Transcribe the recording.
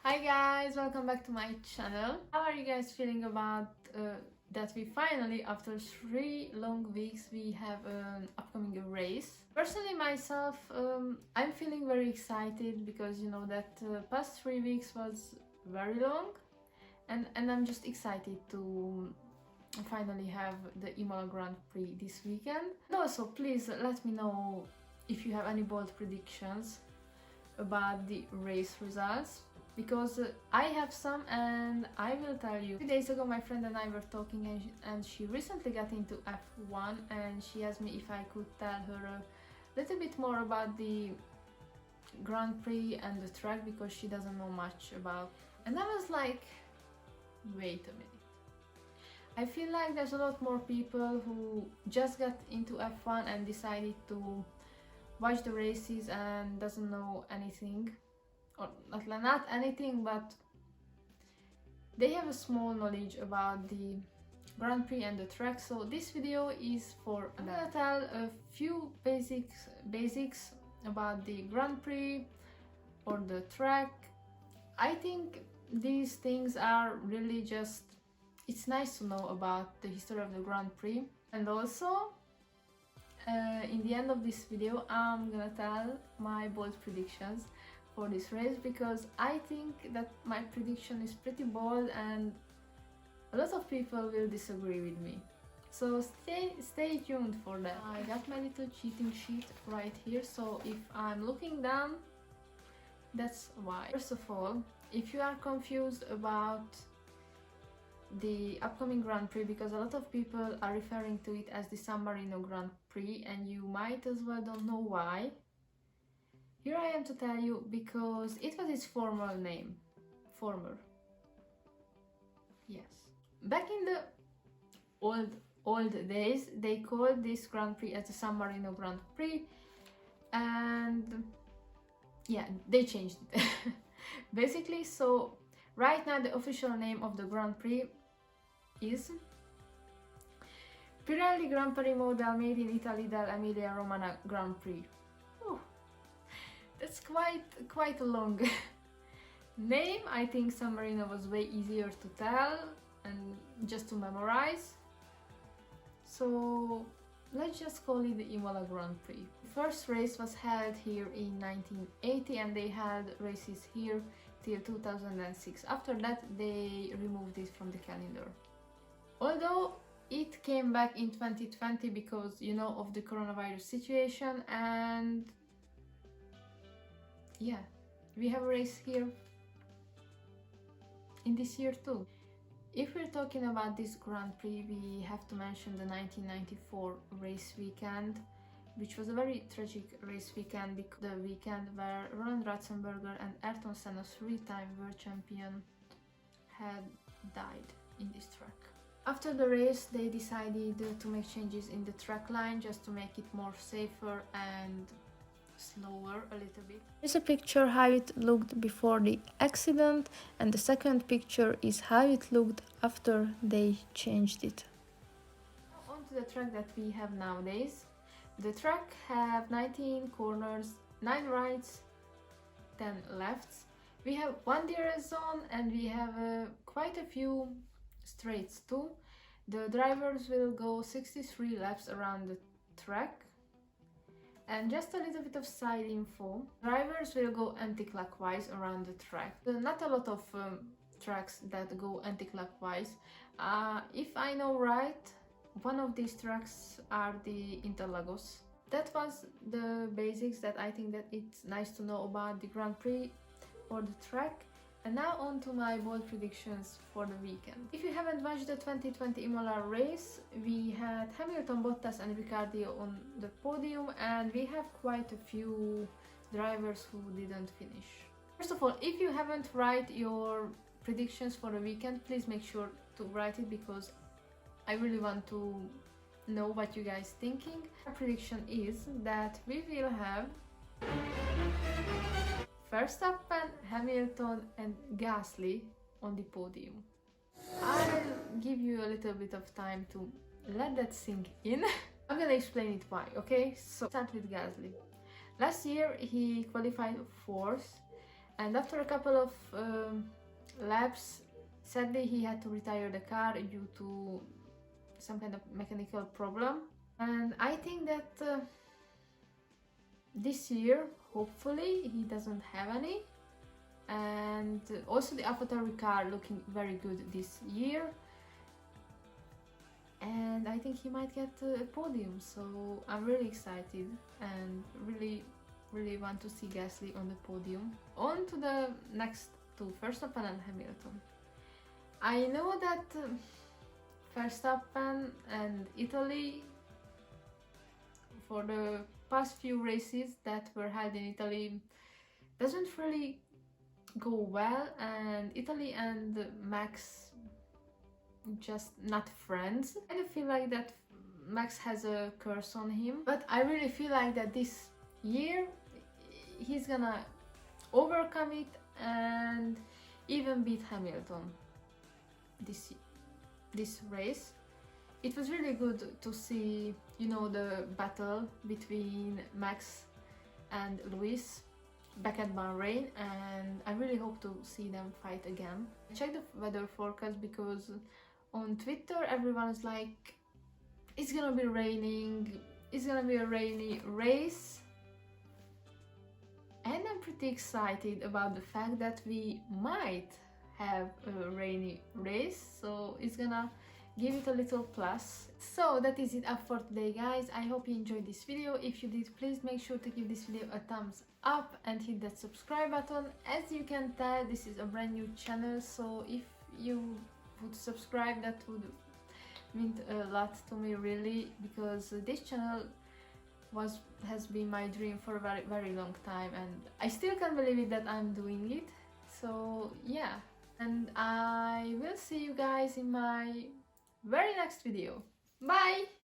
Hi guys, welcome back to my channel. How are you guys feeling about that we finally, after 3 long weeks, we have an upcoming race? Personally myself, I'm feeling very excited because you know that past 3 weeks was very long and I'm just excited to finally have the Imola Grand Prix this weekend. And also please let me know if you have any bold predictions about the race results, because I have some and I will tell you. 2 days ago my friend and I were talking and she recently got into F1 and she asked me if I could tell her a little bit more about the Grand Prix and the track because she doesn't know much about. And I was like, wait a minute. I feel like there's a lot more people who just got into F1 and decided to watch the races and doesn't know anything, or not anything, but they have a small knowledge about the Grand Prix and the track. So this video is for I'm gonna tell a few basics about the Grand Prix or the track. I think these things are really just, it's nice to know about the history of the Grand Prix. And also in the end of this video I'm gonna tell my bold predictions for this race, because I think that my prediction is pretty bold and a lot of people will disagree with me. So stay tuned for that. I got my little cheating sheet right here, so if I'm looking down, that's why. First of all, if you are confused about the upcoming Grand Prix, because a lot of people are referring to it as the San Marino Grand Prix and you might as well don't know why, here I am to tell you, because it was its formal name. Yes. Back in the old days, they called this Grand Prix as the San Marino Grand Prix, and yeah, they changed it. Basically, so right now the official name of the Grand Prix is Pirelli Gran Premio del Made in Italy del Emilia Romagna Grand Prix. That's quite a long name. I think San Marino was way easier to tell and just to memorize. So let's just call it the Imola Grand Prix. The first race was held here in 1980 and they had races here till 2006. After that they removed it from the calendar. Although it came back in 2020 because, you know, of the coronavirus situation, and yeah, we have a race here in this year too. If we're talking about this Grand Prix, we have to mention the 1994 race weekend, which was a very tragic race weekend, because the weekend where Roland Ratzenberger and Ayrton Senna, 3-time world champion, had died in this track. After the race, they decided to make changes in the track line just to make it more safer and slower a little bit. Here's a picture how it looked before the accident, and the second picture is how it looked after they changed it. On to the track that we have nowadays. The track have 19 corners, 9 rights, 10 lefts. We have 1 DRS zone and we have quite a few straights too. The drivers will go 63 laps around the track. And just a little bit of side info, drivers will go anti-clockwise around the track. There are not a lot of tracks that go anti-clockwise. If I know right, one of these tracks are the Interlagos. That was the basics that I think that it's nice to know about the Grand Prix or the track. And now on to my bold predictions for the weekend. If you haven't watched the 2020 Imola race, we had Hamilton, Bottas and Ricciardo on the podium, and we have quite a few drivers who didn't finish. First of all, if you haven't write your predictions for the weekend, please make sure to write it, because I really want to know what you guys thinking. Our prediction is that we will have Verstappen, Hamilton and Gasly on the podium. I'll give you a little bit of time to let that sink in. I'm gonna explain it why, okay? So start with Gasly. Last year he qualified 4th And after a couple of laps, sadly he had to retire the car due to some kind of mechanical problem. And I think that this year, hopefully, he doesn't have any. And also the AlphaTauri car looking very good this year. And I think he might get a podium, so I'm really excited and really want to see Gasly on the podium. On to the next two, Verstappen and Hamilton. I know that Verstappen and Italy, for the past few races that were held in Italy, doesn't really go well, and Italy and Max just not friends. I kind of feel like that Max has a curse on him, but I really feel like that this year he's gonna overcome it and even beat Hamilton this race. It was really good to see, you know, the battle between Max and Lewis back at Bahrain, and I really hope to see them fight again. Check the weather forecast because on Twitter everyone's like, it's gonna be raining, it's gonna be a rainy race. And I'm pretty excited about the fact that we might have a rainy race, so it's gonna give it a little plus. So that is it up for today, guys. I hope you enjoyed this video. If you did, please make sure to give this video a thumbs up and hit that subscribe button. As you can tell, this is a brand new channel, so if you would subscribe, that would mean a lot to me, really, because this channel has been my dream for a very long time, and I still can't believe it that I'm doing it. So yeah, and I will see you guys in my very next video. Bye!